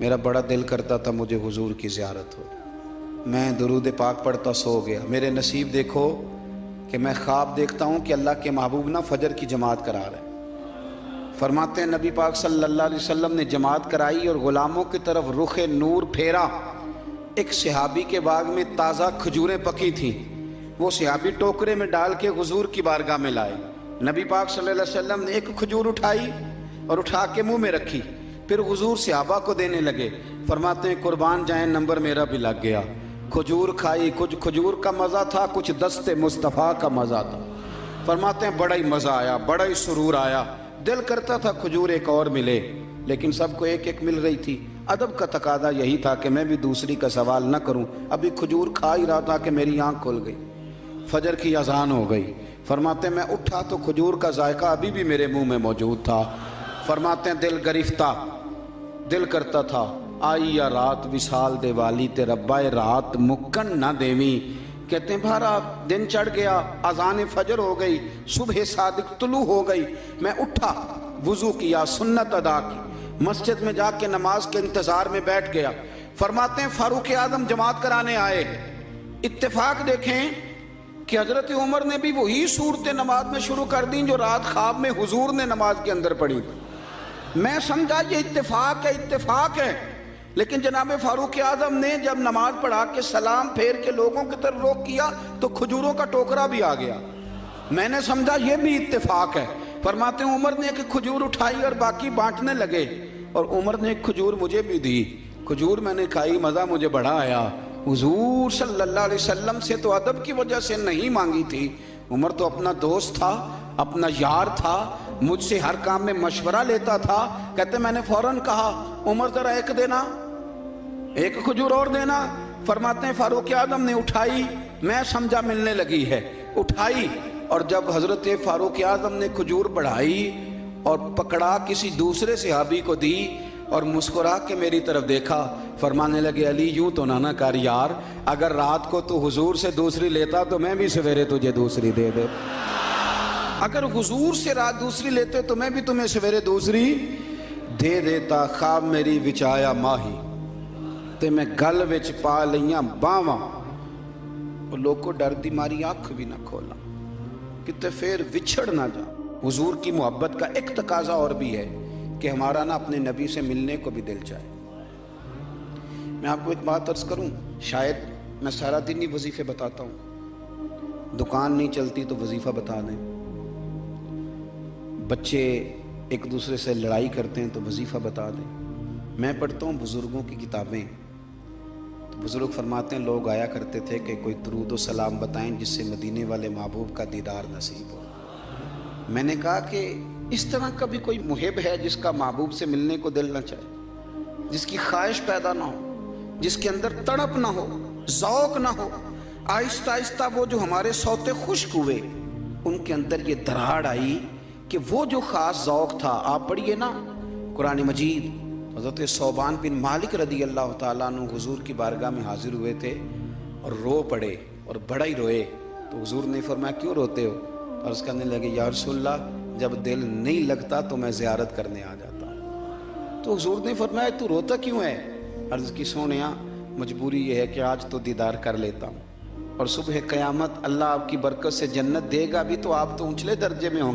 میرا بڑا دل کرتا تھا مجھے حضور کی زیارت ہو. میں درود پاک پڑھتا سو گیا. میرے نصیب دیکھو کہ میں خواب دیکھتا ہوں کہ اللہ کے محبوب نا فجر کی جماعت کرا رہے ہیں. فرماتے ہیں نبی پاک صلی اللہ علیہ وسلم نے جماعت کرائی اور غلاموں کی طرف رخ نور پھیرا. ایک صحابی کے باغ میں تازہ کھجوریں پکی تھیں. وہ صحابی ٹوکرے میں ڈال کے حضور کی بارگاہ میں لائے. نبی پاک صلی اللہ علیہ وسلم نے ایک کھجور اٹھائی اور اٹھا کے منہ میں رکھی. پھر حضور صحابہ کو دینے لگے. فرماتے ہیں قربان جائیں نمبر میرا بھی لگ گیا. کھجور کھائی. کچھ کھجور کا مزہ تھا, کچھ دست مصطفیٰ کا مزہ تھا. فرماتے ہیں بڑا ہی مزہ آیا, بڑا ہی سرور آیا. دل کرتا تھا کھجور ایک اور ملے, لیکن سب کو ایک ایک مل رہی تھی. ادب کا تقاضا یہی تھا کہ میں بھی دوسری کا سوال نہ کروں. ابھی کھجور کھا ہی رہا تھا کہ میری آنکھ کھل گئی, فجر کی اذان ہو گئی. فرماتے ہیں میں اٹھا تو کھجور کا ذائقہ ابھی بھی میرے منہ میں موجود تھا. فرماتے ہیں دل گرفتہ, دل کرتا تھا آئی یا رات وصال دے والی تے ربا رات مکن نہ دیویں. کہتے ہیں بھارا دن چڑھ گیا, اذان فجر ہو گئی, صبح صادق طلوع ہو گئی. میں اٹھا, وضو کیا, سنت ادا کی, مسجد میں جا کے نماز کے انتظار میں بیٹھ گیا. فرماتے ہیں فاروق اعظم جماعت کرانے آئے. اتفاق دیکھیں کہ حضرت عمر نے بھی وہی صورتیں نماز میں شروع کر دیں جو رات خواب میں حضور نے نماز کے اندر پڑھی. میں سمجھا یہ اتفاق ہے, اتفاق ہے. لیکن جناب فاروق اعظم نے جب نماز پڑھا کے سلام پھیر کے لوگوں کی طرف رخ کیا تو کھجوروں کا ٹوکرا بھی آ گیا. میں نے سمجھا یہ بھی اتفاق ہے. فرماتے ہیں عمر نے ایک کھجور اٹھائی اور باقی بانٹنے لگے, اور عمر نے ایک کھجور مجھے بھی دی. کھجور میں نے کھائی, مزہ مجھے بڑا آیا. حضور صلی اللہ علیہ وسلم سے تو ادب کی وجہ سے نہیں مانگی تھی. عمر تو اپنا دوست تھا, اپنا یار تھا, مجھ سے ہر کام میں مشورہ لیتا تھا. کہتے میں نے فوراً کہا عمر ذرا ایک دینا, ایک کھجور اور دینا. فرماتے ہیں فاروق اعظم نے اٹھائی, میں سمجھا ملنے لگی ہے, اٹھائی, اور جب حضرت فاروق اعظم نے کھجور بڑھائی اور پکڑا کسی دوسرے صحابی کو دی اور مسکرا کے میری طرف دیکھا, فرمانے لگے علی یوں تو نہ کر یار, اگر رات کو تو حضور سے دوسری لیتا تو میں بھی سویرے تجھے دوسری دے دے. اگر حضور سے رات دوسری لیتے تو میں بھی تمہیں سویرے دوسری دے دیتا. خواب میری وچ آیا ماہی تے میں گل وچ پا لیاں باواں, اور لوگ کو ڈر دی ماری آنکھ بھی نہ کھولا کتے پھر وچھڑ نہ جا. حضور کی محبت کا ایک تقاضا اور بھی ہے کہ ہمارا نا اپنے نبی سے ملنے کو بھی دل چاہے. میں آپ کو ایک بات عرض کروں, شاید میں سارا دن ہی وظیفے بتاتا ہوں, دکان نہیں چلتی تو وظیفہ بتا دیں, بچے ایک دوسرے سے لڑائی کرتے ہیں تو وظیفہ بتا دیں. میں پڑھتا ہوں بزرگوں کی کتابیں تو بزرگ فرماتے ہیں لوگ آیا کرتے تھے کہ کوئی درود و سلام بتائیں جس سے مدینے والے محبوب کا دیدار نصیب ہو. میں نے کہا کہ اس طرح کا بھی کوئی محب ہے جس کا محبوب سے ملنے کو دل نہ چاہے, جس کی خواہش پیدا نہ ہو, جس کے اندر تڑپ نہ ہو, ذوق نہ ہو. آہستہ آہستہ وہ جو ہمارے سوتے خشک ہوئے ان کے اندر یہ دراڑ آئی کہ وہ جو خاص ذوق تھا. آپ پڑھیے نا قرآن مجید, حضرت صوبان بن مالک رضی اللہ تعالیٰ عنہ حضور کی بارگاہ میں حاضر ہوئے تھے اور رو پڑے اور بڑا ہی روئے. تو حضور نے فرمایا کیوں روتے ہو؟ عرض کرنے لگے یا رسول اللہ جب دل نہیں لگتا تو میں زیارت کرنے آ جاتا ہوں. تو حضور نے فرمایا تو روتا کیوں ہے؟ عرض کی سونیا مجبوری یہ ہے کہ آج تو دیدار کر لیتا ہوں, اور صبح قیامت اللہ آپ کی برکت سے جنت دے گا بھی تو آپ تو اونچلے درجے میں ہوں گے.